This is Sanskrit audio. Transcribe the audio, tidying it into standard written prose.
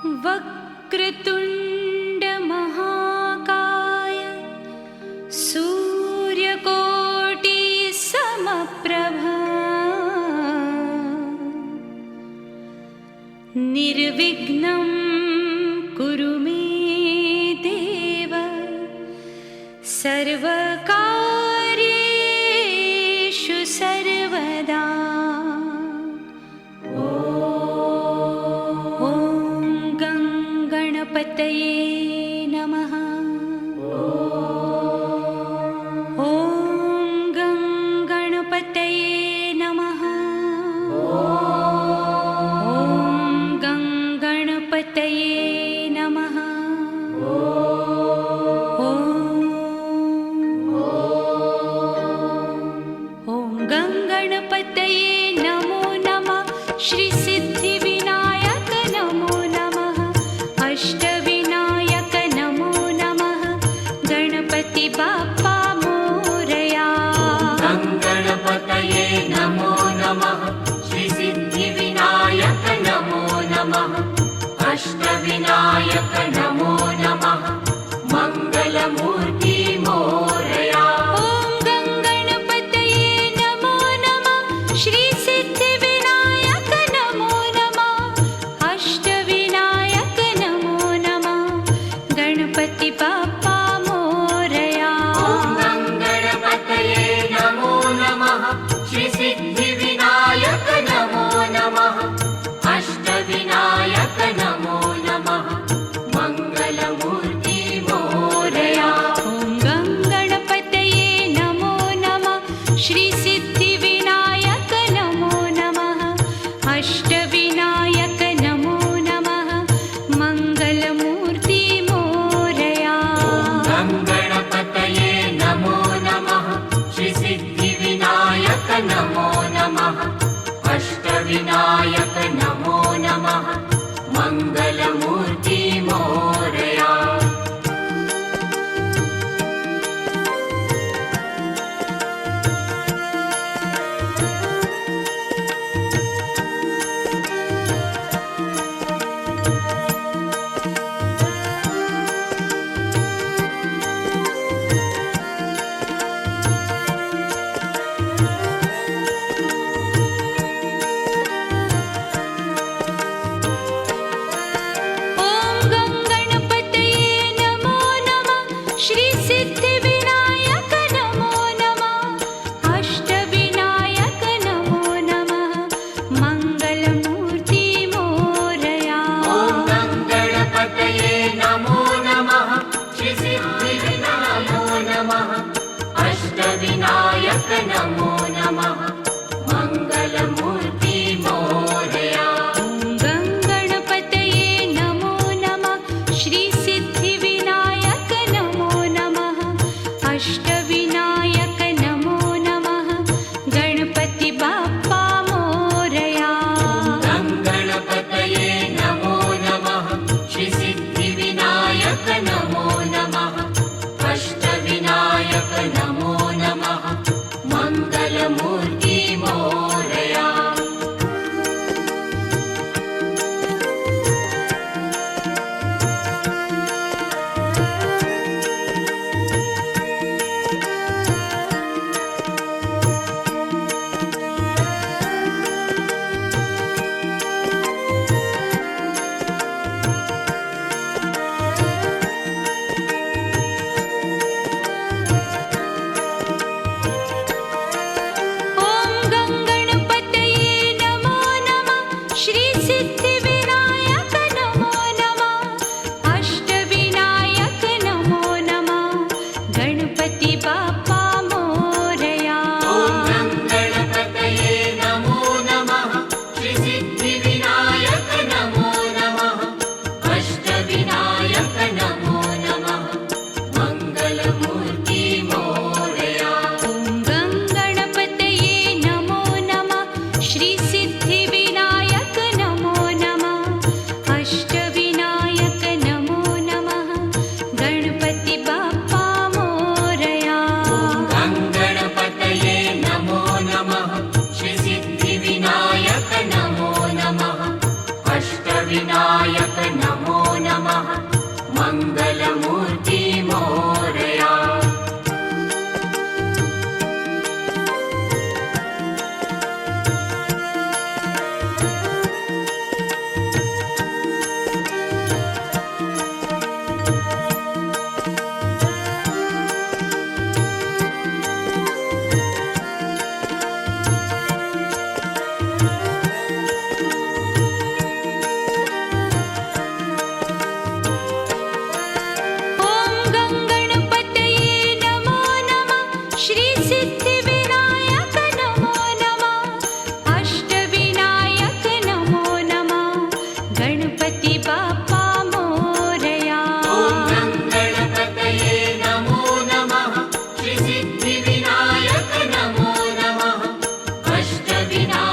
वक्रतुण्ड महाकाय सूर्यकोटि समप्रभा निर्विघ्नं कुरु मे देव सर्वकार्येषु सर्वदा। गणपतये नमः। ॐ गणपतये नमः। ॐ गणपतये नमः। ॐ गणपतये नमो नमः। श्री सिद्धिविनायक नमो नमः। अष्टविनायक नमो नमः। गणपति बाप्पा मोरया। गणपतये नमो नमः। श्री सिद्धिविनायक नमो नमः। अष्टविनायक नमो नमः। मंगलमूर्ति मोरया। ॐ गणपतये नमो नमः। श्री सिद्धिविनायक नमो नमः। अष्टविनायक नमो नमः। गणपति बाप्पा मोरया। गणपतये नमो नमः। श्री सिद्धिविनायक नमो नमः। अष्टविनायक नमो नमः। मंगलमूर्ति मोरया। ॐ गणपतये नमो नमः। श्री सिद्धिविनायक नमो नमः। अष्टविनायक नमो नमः। मंगलमूर्ति मोरया। गणपतये नमो नमः। श्री सिद्धिविनायक नमो नमः। अष्टविनायक नमो नमः। मंगलमूर्ति मोरया। ॐ गणपतये नमो नमः। श्री सिद्धिविनायक नमो नमः। अष्टविनायक नमो नमः। मंगलमूर्ति मोरया। गणपतये नमो नमः। श्री सिद्धिविनायक नमः। अष्टविनायक नमो नमः। मंगलमूर्ति मोरया। गणपतये नमो नमः। श्री सिद्धिविनायक नमो नमः। अष्टविनायक नमो नमः। गणपति बाप्पा मोरया। गणपतये नमो नमः। श्री सिद्धिविनायक नमो नमः। अष्टविनायक नमो नमः। मंगलमूर्ति मोरया। श्री सिद्धिविनायक नमो नमः। विनायक